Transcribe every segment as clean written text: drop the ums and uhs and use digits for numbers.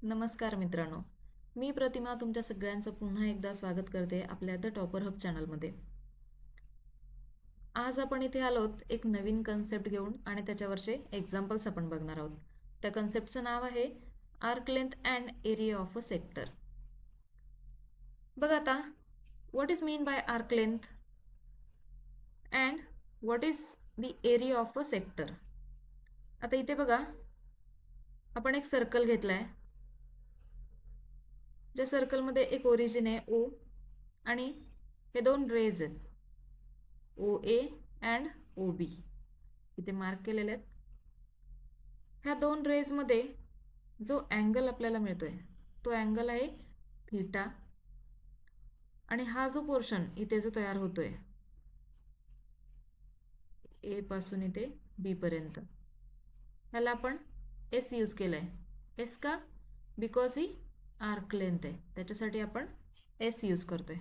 नमस्कार मित्रांनो, मी प्रतिमा तुमच्या सगळ्यांचं पुन्हा एकदा स्वागत करते आपल्या द टॉपर हब चॅनलमध्ये. आज आपण इथे आलोत एक नवीन कन्सेप्ट घेऊन आणि त्याच्यावरचे एक्झाम्पल्स आपण बघणार आहोत. त्या कन्सेप्टचं नाव आहे arc length and area of a sector. बघा आता, what is mean by arc length and what is the area of a sector. आता इथे बघा, आपण एक सर्कल घेतलाय. ज्या सर्कलमध्ये एक ओरिजिन आहे ओ आणि हे दोन रेज आहेत ओ ए अँड ओ बी, इथे मार्क केलेले आहेत. ह्या दोन रेजमध्ये जो अँगल आपल्याला मिळतोय तो अँगल आहे थीटा. आणि हा जो पोर्शन इथे जो तयार होतोय ए पासून इथे बी पर्यंत, ह्याला आपण एस यूज केलाय. एस का? बिकॉज ही आर्क लेंथ आहे, त्याच्यासाठी आपण एस यूज करतोय.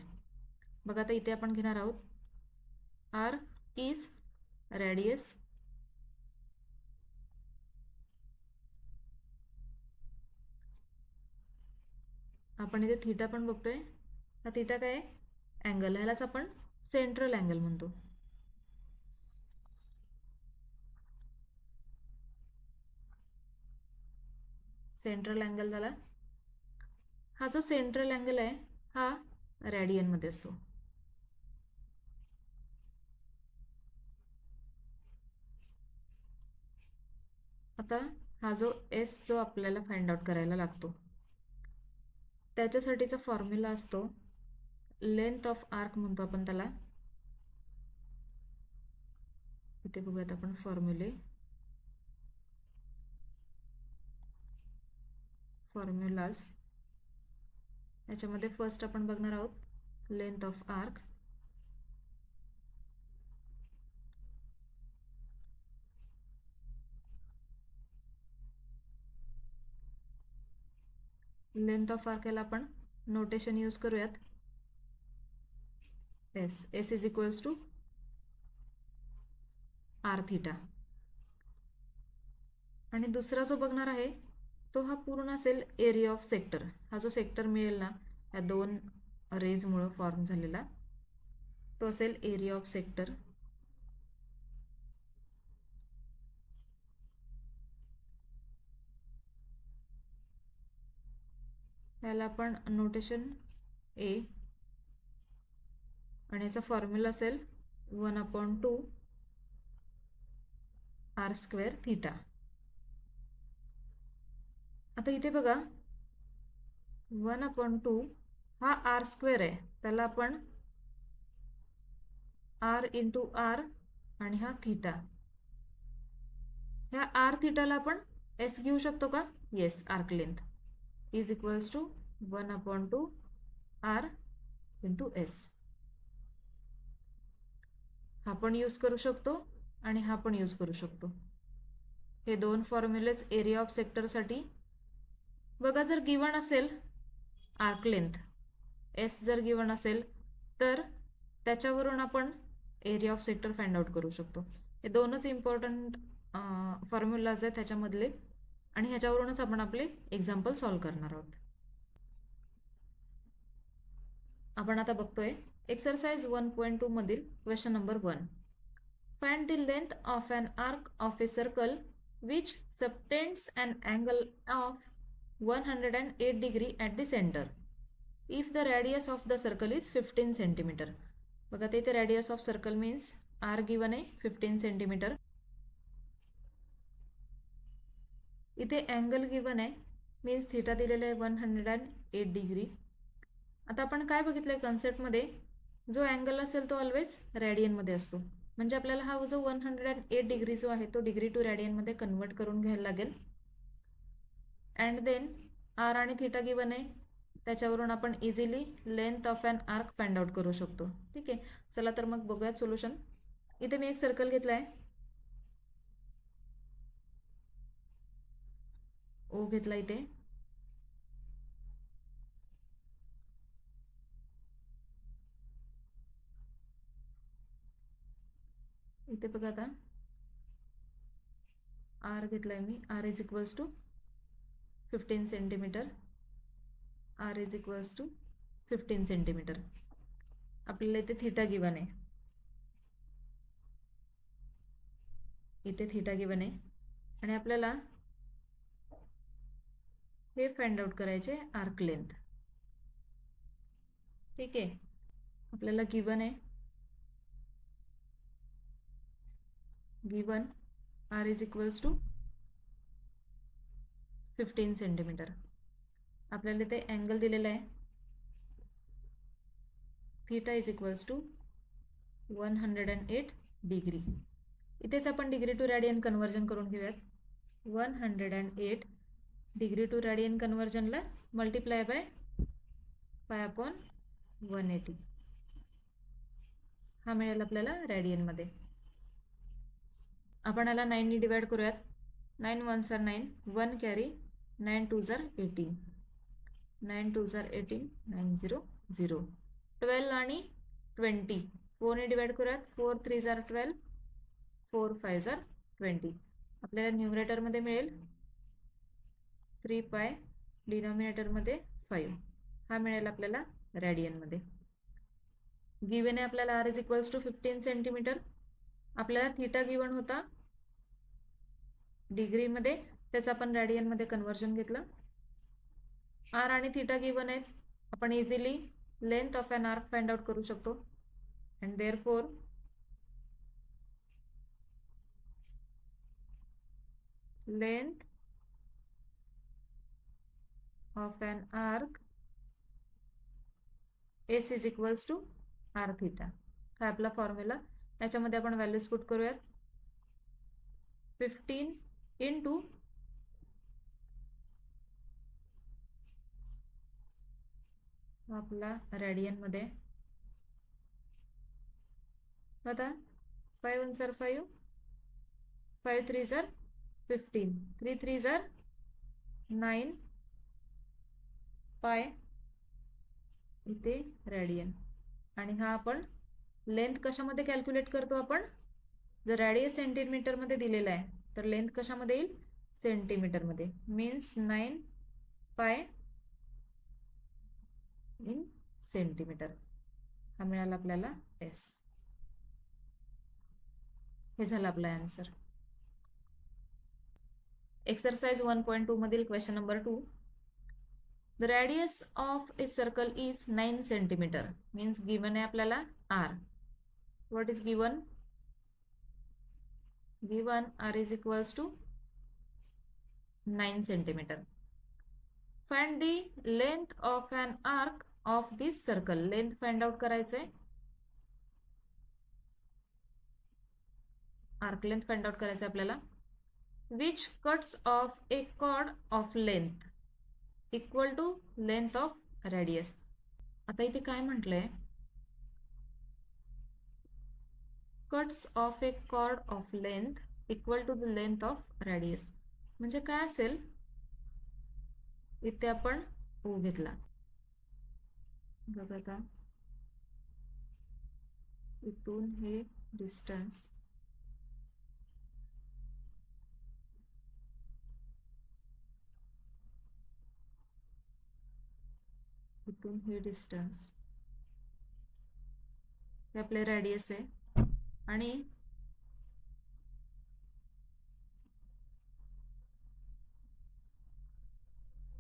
बघा आता इथे आपण घेणार आहोत आर इज रेडियस आपण इथे थीटा पण बघतोय. हा थीटा काय आहे? अँगल. ह्यालाच आपण सेंट्रल अँगल म्हणतो. सेंट्रल अँगल झाला. हा जो सेंट्रल अँगल आहे हा रेडियन मध्ये असतो. आता हा जो एस जो आपल्याला फाइंड आउट करायला लागतो त्याच्यासाठीचा फॉर्म्युला असतो लेंथ ऑफ आर्क म्हणतो आपण त्याला. इथे बघूयात आपण फॉर्म्युलाज. याच्यामध्ये फर्स्ट आपण बघणार आहोत length of arc. Length of arc याला आपण नोटेशन यूज करूयात S. S is equals to R theta. आणि दुसरा जो बघणार आहे तो हा पूर्ण असेल एरिया ऑफ सेक्टर. हा जो सेक्टर मिळेल ना या दोन रेजमुळे फॉर्म झालेला, तो असेल एरिया ऑफ सेक्टर. याला आपण नोटेशन ए आणि याचा फॉर्म्युला असेल 1/2 आर स्क्वेअर थीटा. आता इथे बघा 1/2 हा आर स्क्वेअर आहे, त्याला आपण आर इंटू आर आणि हा थीटा. ह्या आर थीटाला आपण एस घेऊ शकतो का? Yes. Arc length is equals to 1/2 R into S. हा पण यूज करू शकतो आणि हा पण यूज करू शकतो. हे दोन फॉर्म्युलेज एरिया ऑफ सेक्टरसाठी. बघा, जर गिवन असेल आर्क लेंथ एस जर गिवन असेल तर त्याच्यावरून आपण area of sector find out करू शकतो. हे दोनच इम्पॉर्टंट फॉर्म्युलाज आहेत त्याच्यामधले आणि ह्याच्यावरूनच आपण आपले एक्झाम्पल सॉल्व्ह करणार आहोत. आपण आता बघतोय एक्सरसाइज 1.2 मधील question number 1. Find the length of an arc of a circle which subtends an angle of 108 degree at the centre if the radius of the circle is 15 centimetre. बघा ते इथे radius of circle means R given आहे 15 centimetre. इथे angle given आहे means theta दिलेला आहे 108 degree. आता आपण काय बघितलंय कन्सेप्टमध्ये, जो अँगल असेल तो ऑलवेज रेडियनमध्ये असतो. म्हणजे आपल्याला हा जो 108 डिग्री जो आहे तो डिग्री टू रेडियनमध्ये कन्वर्ट करून घ्यायला लागेल. अँड देन आर आणि थीटा गिवन आहे, त्याच्यावरून आपण easily length of an arc find out करू शकतो. ठीक आहे, चला तर मग बघूयात सोल्युशन. इथे मी एक सर्कल घेतला आहे, ओ घेतला इथे. इथे बघा आता आर घेतलाय मी, R is equals to 15 centimetre, R is equals to 15 centimetre. आपल्याला इथे थिटा गिवन आहे, इथे थिटा गिवन आहे आणि आपल्याला हे फाइंड आउट करायचे आर्क लेंथ. ठीक आहे, आपल्याला गिवन आहे, given R is equals to 15 centimetre. आपल्याला इथे अँगल दिलेला आहे, theta is equals to 108 degree. इथेच आपण डिग्री टू रॅडियन कन्वर्जन करून घेऊयात. 108 डिग्री टू रॅडियन कन्वर्जनला मल्टिप्लाय बाय π/180 हा मिळेल आपल्याला रॅडियनमध्ये. आपण याला 9 ने डिवाइड करूयात. 9 1s are 9, 1 carry, 9 2s are 18, 9 2s are 18, 9 0 0. 12 आणि 20 4 ने डिवाइड करूयात. 4 3s are 12, 4 5s are 20. आपल्याला न्यूमरेटरमध्ये मिळेल 3π, डिनॉमिनेटरमध्ये 5. हा मिळेल आपल्याला रॅडियनमध्ये. गिवन आहे आपल्याला R is equals to 15 centimetre. आपल्याला थीटा गिवन होता डिग्रीमध्ये, त्याचं आपण रॅडियनमध्ये कन्वर्जन घेतलं. आर आणि थीटा गिवन आहेत, आपण easily length of an arc find out करू शकतो. And therefore length of an arc S is equals to R theta. हा आपला फॉर्म्युला. याच्यामध्ये आपण व्हॅल्यूज पुट करूयात. 15 इंटू आपला रॅडियनमध्ये आता 5 1s are 5, 5 3s are 15, 3 3s are 9 पाय इथे रॅडियन. आणि हा आपण लेंथ कशामध्ये कॅल्क्युलेट करतो आपण, जर रॅडियस सेंटीमीटरमध्ये दिलेला आहे तर लेंथ कशामध्ये येईल, सेंटीमीटरमध्ये. मीन्स 9 पाय इन सेंटीमीटर. हा मिळाला आपल्याला एस. हे झालं आपला आन्सर. एक्सरसाइज 1.2 मधील question number 2. The radius of a circle is 9 centimeter. Means given आहे आपल्याला r. What is given? Given r is equals to 9 centimeter. Find the length of an arc of this circle. Length find out करायचंय. Arc length find out करायचंय आपल्याला. Which cuts off a chord of length equal to length of radius. आता इथे काय म्हटलंय, cuts off a chord of length equal to the length of radius. म्हणजे काय असेल, इथे आपण ओ घेतला बघा, आता इथून हे डिस्टन्स, इथून हे डिस्टन्स, हे आपले रॅडियस आहे. आणि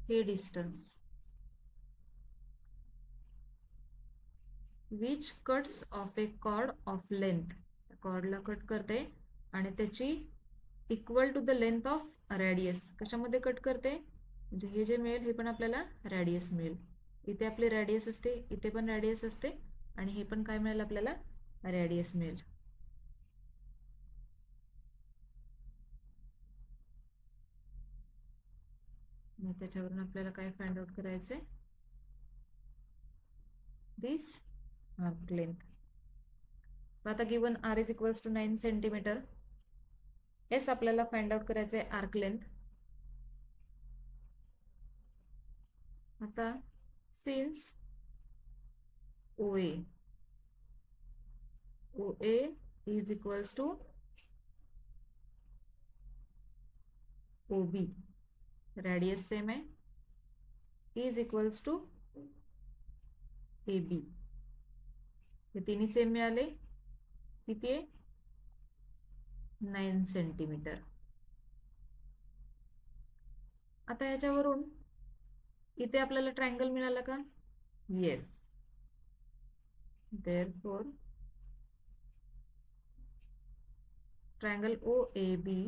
हे distance which cuts off a chord of length. कॉर्डला कट करते आणि त्याची equal to the length of radius कशामध्ये कट करते, म्हणजे हे जे मिळेल हे पण आपल्याला रॅडियस मिळेल. इथे आपली रॅडियस असते, इथे पण रॅडियस असते आणि हे पण काय मिळेल आपल्याला, रॅडियस मिळेल. त्याच्यावरून आपल्याला काय फाइंड आउट करायचंय, दिस आर्क लेंथ. आता given R is equals to 9 centimetre. S आपल्याला फाइंड आउट करायचंय आर्क लेंथ. आता since OA is equals to OB radius same आहे, is equals to A B. हे तिन्ही सेम मिळाले. किती आहे? 9 सेंटीमीटर. आता याच्यावरून इथे आपल्याला ट्रायंगल मिळाला का? Yes. Therefore triangle O A B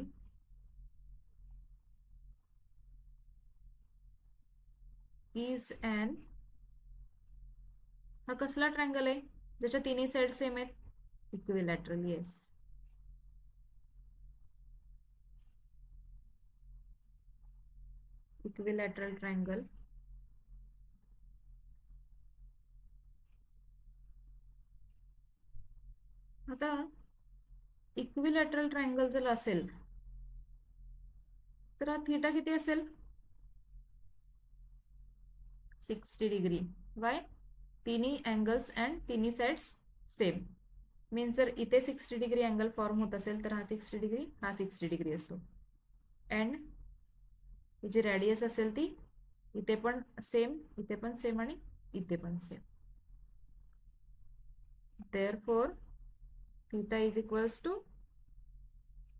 is an, हा कसला ट्रायंगल आहे? ज्याच्या तिन्ही साइड सेम आहेत. इक्विलॅटरल. येस. Equilateral triangle. आता इक्विलॅटरल ट्रायंगल जर असेल तर हा थीटा किती असेल? 60 डिग्री. वाय? तिन्ही अँगल्स अँड तिन्ही साइड्स सेम. मीन्स जर इथे 60 डिग्री अँगल फॉर्म होत असेल तर हा 60 डिग्री, हा 60 डिग्री असतो. अँड जी रेडियस असेल ती इथे पण सेम, इथे पण सेम आणि इथे पण same. Therefore theta is equals to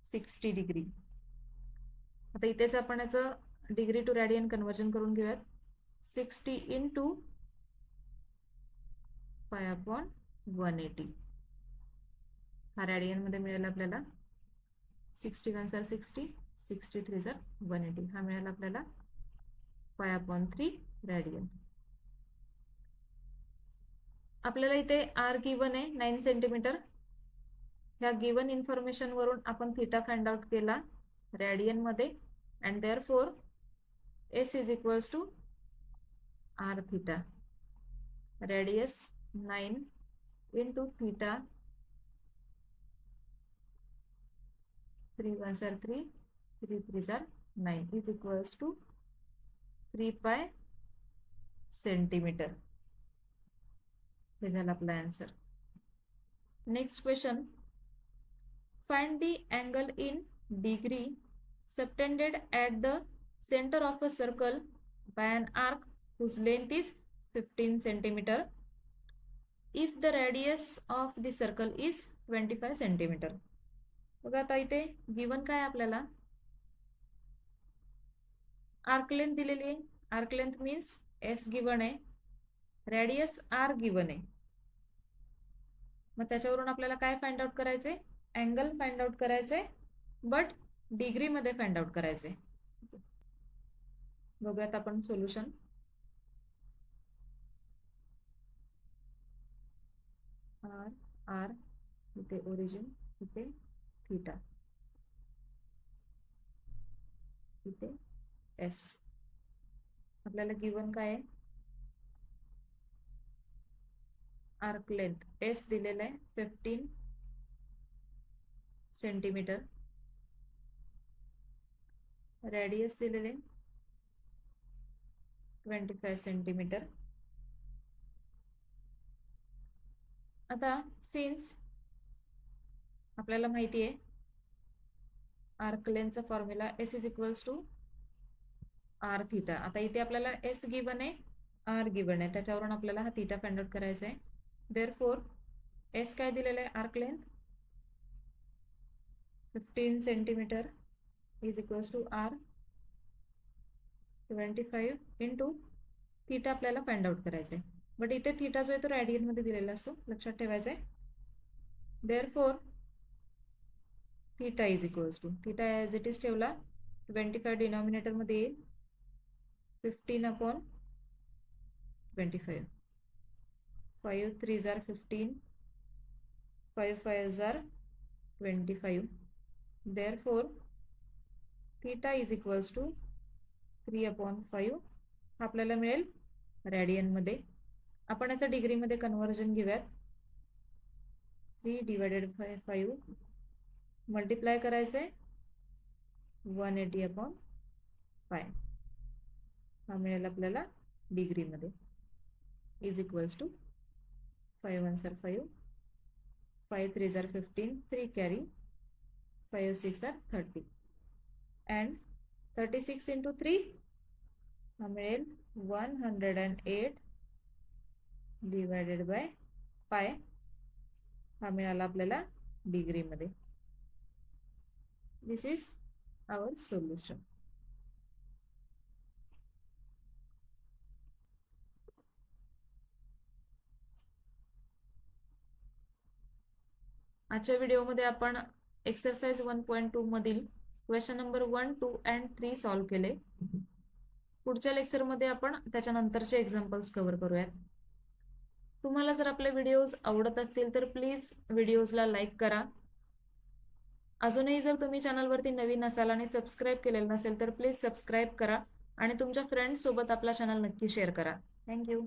60 degree. आता इथेच आपण याचं डिग्री टू रेडियन कन्वर्जन करून घेऊयात. 60 इंटू पाय अपॉन 180. हा रेडियन मध्ये मिळेल आपल्याला. 61 सर 60, 63 सर 180. हा मिळेल आपल्याला पाय अपॉन 3 रेडियन. आपल्याला इथे आर गिवन आहे 9 सेंटीमीटर. ह्या गिवन इन्फॉर्मेशन वरून आपण थीटा फाइंड आउट केला रेडियन मध्ये. And therefore S is equals to R theta. Radius 9 into theta 3 1 are 3, 3 3 are 9 is equals to 3 pi centimetre. हे झालं आपला answer. Next question. Find the angle in degree subtended at the centre of a circle by an arc whose length is 15 centimetre if the radius of the circle is 25 centimetre. बघा आता इथे given काय आपल्याला? Arc length दिलेली आहे. Arc length means S given आहे, radius R given आहे. मग त्याच्यावरून आपल्याला काय फाइंड आउट करायचंय? अँगल फाइंड आउट करायचंय, बट डिग्री मध्ये फाइंड आउट करायचंय. बघूयात आपण सोल्युशन. आर आर इथे ओरिजिन, इथे थीटा, इथे एस. आपल्याला गिवन काय आहे? आर्क लेंथ एस दिलेला आहे 15 सेंटीमीटर. रेडियस दिलेले 25 सेंटीमीटर. आता सिन्स आपल्याला माहिती आहे आर्क लेंथचा formula S is equals to R theta. आता इथे आपल्याला एस गिवन आहे, आर गिवन आहे, त्याच्यावरून आपल्याला हा थीटा फाइंड आउट करायचा आहे. देअरफॉर एस काय दिलेला आहे? Arc length 15 centimetre is equals to R 25 into theta आपल्याला फाइंड आउट करायचा आहे. बट इथे थीटा जो आहे तो रेडियन मध्ये दिलेला असतो, लक्षात ठेवायचा आहे. Therefore theta is equals to, theta as it is ठेवला, 25 डिनॉमिनेटर मध्ये येईल, 15 upon 25. 5 3 are 15, 5 5 are 25. Therefore theta is equals to 3 upon 5. आपल्याला मिळेल रेडियन मध्ये. आपण याचा डिग्री मध्ये कन्वर्जन घेऊयात. 3 divided by 5 मल्टिप्लाय करायचंय 180 अपॉन 5. हा मिळेल आपल्याला डिग्री मध्ये. Is equals to 5 1 are 5, 5 3 are 15, 3 carry, 5 6 are 30. And 36 into 3 हा मिळेल 108 डिवायडेड बाय पाय. हा मिळाला आपल्याला डिग्रीमध्ये. दिस इज आवर सोल्युशन. आजच्या व्हिडिओमध्ये आपण एक्सरसाइज 1.2 मधील क्वेश्चन नंबर 1, 2 अँड 3 सॉल्व्ह केले. पुढच्या लेक्चरमध्ये आपण त्याच्यानंतरचे एक्झाम्पल्स कव्हर करूयात. तुम्हाला जर आपले व्हिडिओज आवडत असतील तर प्लीज व्हिडिओजला लाईक करा. अजूनही जर तुम्ही चॅनलवरती नवीन असाल आणि सबस्क्राईब केलेलं नसेल तर प्लीज सबस्क्राईब करा आणि तुमच्या फ्रेंड्स सोबत आपला चॅनल नक्की शेअर करा. थँक्यू.